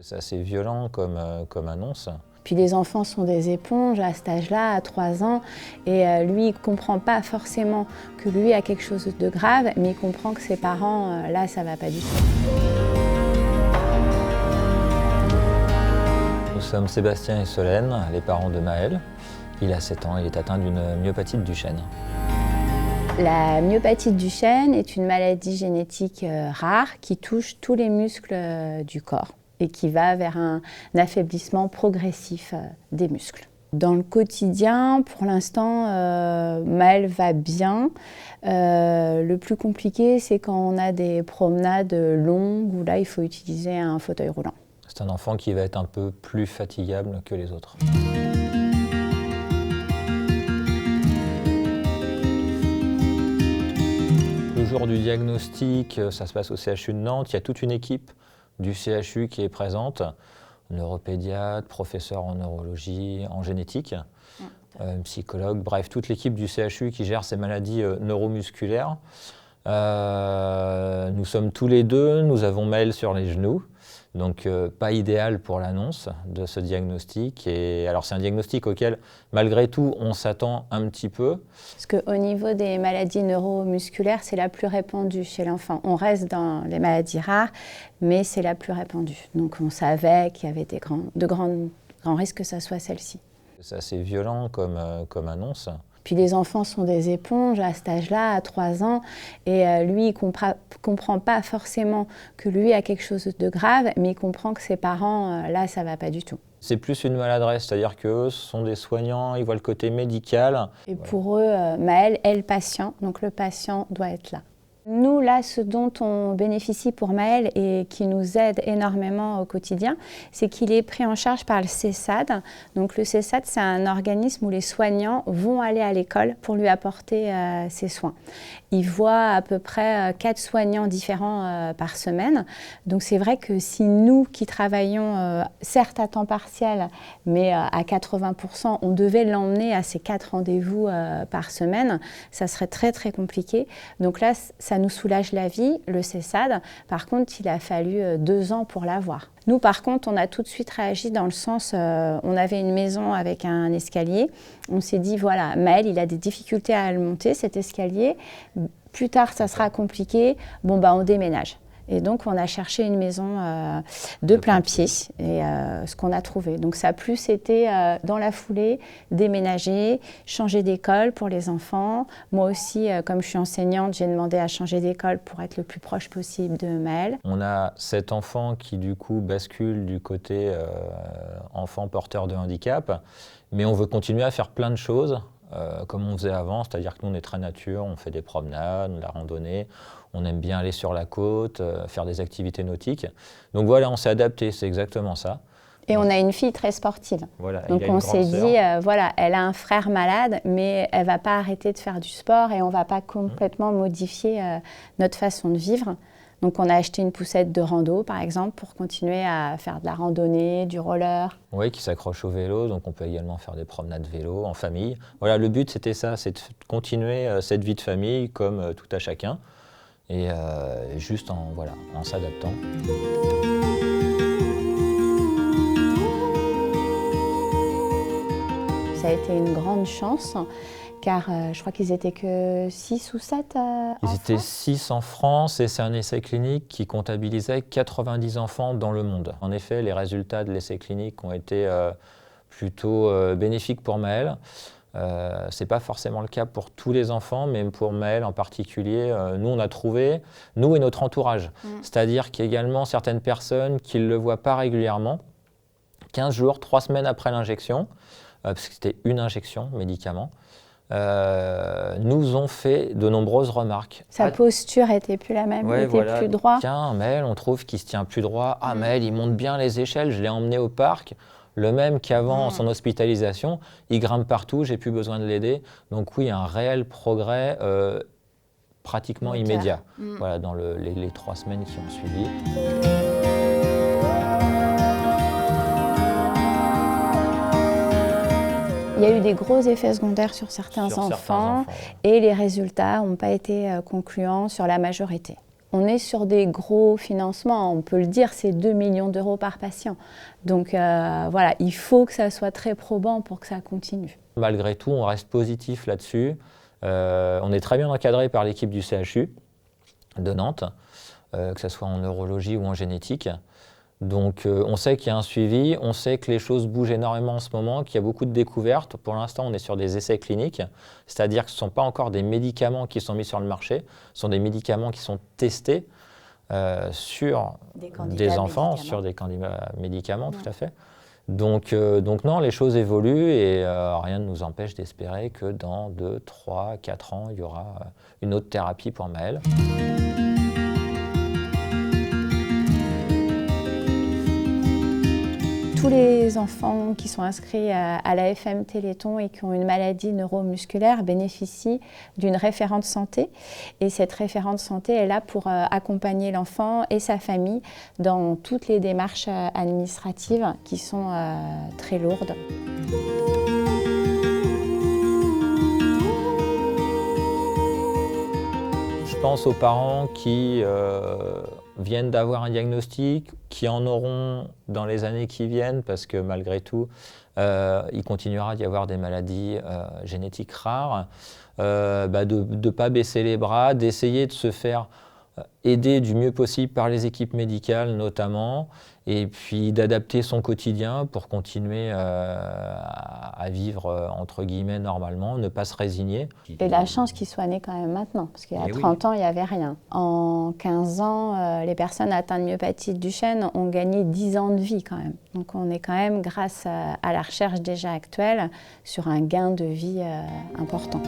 C'est assez violent comme annonce. Puis les enfants sont des éponges à cet âge-là, à 3 ans, et lui, il ne comprend pas forcément que lui a quelque chose de grave, mais il comprend que ses parents, là, ça ne va pas du tout. Nous sommes Sébastien et Solène, les parents de Maël. Il a 7 ans, il est atteint d'une myopathie de Duchenne. La myopathie de Duchenne est une maladie génétique rare qui touche tous les muscles du corps et qui va vers un affaiblissement progressif des muscles. Dans le quotidien, pour l'instant, Maël va bien. Le plus compliqué, c'est quand on a des promenades longues où là, il faut utiliser un fauteuil roulant. C'est un enfant qui va être un peu plus fatigable que les autres. Le jour du diagnostic, ça se passe au CHU de Nantes. Il y a toute une équipe du CHU qui est présente, neuropédiatre, professeur en neurologie, en génétique, psychologue, bref, toute l'équipe du CHU qui gère ces maladies neuromusculaires. Nous sommes tous les deux, nous avons Maël sur les genoux, donc pas idéal pour l'annonce de ce diagnostic. Et alors c'est un diagnostic auquel, malgré tout, on s'attend un petit peu. Parce qu'au niveau des maladies neuromusculaires, c'est la plus répandue chez l'enfant. On reste dans les maladies rares, mais c'est la plus répandue. Donc on savait qu'il y avait de grands risques que ça soit celle-ci. C'est assez violent comme annonce. Puis les enfants sont des éponges à cet âge-là, à 3 ans, et lui, il ne comprend pas forcément que lui a quelque chose de grave, mais il comprend que ses parents, là, ça ne va pas du tout. C'est plus une maladresse, c'est-à-dire qu'eux, ce sont des soignants, ils voient le côté médical. Et pour eux, Maël est le patient, donc le patient doit être là. Nous, là, ce dont on bénéficie pour Maël et qui nous aide énormément au quotidien, c'est qu'il est pris en charge par le CESAD. Donc le CESAD, c'est un organisme où les soignants vont aller à l'école pour lui apporter ses soins. Il voit à peu près 4 soignants différents par semaine. Donc c'est vrai que si nous qui travaillons, certes à temps partiel, mais à 80%, on devait l'emmener à ces 4 rendez-vous par semaine, ça serait très très compliqué. Donc là, ça nous soulage la vie, le CESAD. Par contre, il a fallu 2 ans pour l'avoir. Nous, par contre, on a tout de suite réagi dans le sens, on avait une maison avec un escalier. On s'est dit, voilà, Maël, il a des difficultés à le monter, cet escalier. Plus tard, ça sera compliqué. Bon, bah, on déménage. Et donc, on a cherché une maison de plein pied, et ce qu'on a trouvé. Donc, ça a plus été dans la foulée, déménager, changer d'école pour les enfants. Moi aussi, comme je suis enseignante, j'ai demandé à changer d'école pour être le plus proche possible de Maël. On a cet enfant qui, du coup, bascule du côté enfant porteur de handicap, mais on veut continuer à faire plein de choses. Comme on faisait avant, c'est-à-dire que nous on est très nature, on fait des promenades, de la randonnée, on aime bien aller sur la côte, faire des activités nautiques. Donc voilà, on s'est adapté, c'est exactement ça. Et on a une fille très sportive. Voilà, donc on s'est dit, voilà, elle a un frère malade, mais elle ne va pas arrêter de faire du sport et on ne va pas complètement modifier notre façon de vivre. Donc on a acheté une poussette de rando, par exemple, pour continuer à faire de la randonnée, du roller. Oui, qui s'accroche au vélo, donc on peut également faire des promenades vélo en famille. Voilà, le but c'était ça, c'est de continuer cette vie de famille comme tout à chacun, et juste en s'adaptant. Ça a été une grande chance. Car je crois qu'ils étaient que 6 ou 7 Ils étaient 6 en France et c'est un essai clinique qui comptabilisait 90 enfants dans le monde. En effet, les résultats de l'essai clinique ont été plutôt bénéfiques pour Maël. Ce n'est pas forcément le cas pour tous les enfants, mais pour Maël en particulier, nous on a trouvé, nous et notre entourage. C'est-à-dire qu'il y a également certaines personnes qui ne le voient pas régulièrement, 15 jours, 3 semaines après l'injection, parce que c'était une injection, médicament. Nous ont fait de nombreuses remarques. Sa posture était plus la même, il était plus droit. Tiens, Maël, on trouve qu'il se tient plus droit. Ah, Maël, il monte bien les échelles, je l'ai emmené au parc. Le même qu'avant son hospitalisation, il grimpe partout, j'ai plus besoin de l'aider. Donc oui, un réel progrès pratiquement immédiat. Voilà, dans les 3 semaines qui ont suivi. Il y a eu des gros effets secondaires sur certains enfants et les résultats n'ont pas été concluants sur la majorité. On est sur des gros financements, on peut le dire, c'est 2 millions d'euros par patient. Donc voilà, il faut que ça soit très probant pour que ça continue. Malgré tout, on reste positif là-dessus. On est très bien encadré par l'équipe du CHU de Nantes, que ce soit en neurologie ou en génétique. Donc on sait qu'il y a un suivi, on sait que les choses bougent énormément en ce moment, qu'il y a beaucoup de découvertes. Pour l'instant, on est sur des essais cliniques, c'est-à-dire que ce ne sont pas encore des médicaments qui sont mis sur le marché, ce sont des médicaments qui sont testés sur des enfants, sur des candidats médicaments, tout à fait. Donc non, les choses évoluent et rien ne nous empêche d'espérer que dans 2, 3, 4 ans, il y aura une autre thérapie pour Maëlle. Tous les enfants qui sont inscrits à l'AFM Téléthon et qui ont une maladie neuromusculaire bénéficient d'une référente santé. Et cette référente santé est là pour accompagner l'enfant et sa famille dans toutes les démarches administratives qui sont très lourdes. Je pense aux parents qui viennent d'avoir un diagnostic, qui en auront dans les années qui viennent, parce que malgré tout, il continuera d'y avoir des maladies génétiques rares, de ne pas baisser les bras, d'essayer de se faire aider du mieux possible par les équipes médicales notamment, et puis d'adapter son quotidien pour continuer à vivre entre guillemets normalement, ne pas se résigner. Et la chance qu'il soit né quand même maintenant, parce qu'il y a 30 ans, il n'y avait rien. En 15 ans, les personnes atteintes de myopathie de Duchenne ont gagné 10 ans de vie quand même. Donc on est quand même, grâce à la recherche déjà actuelle, sur un gain de vie important.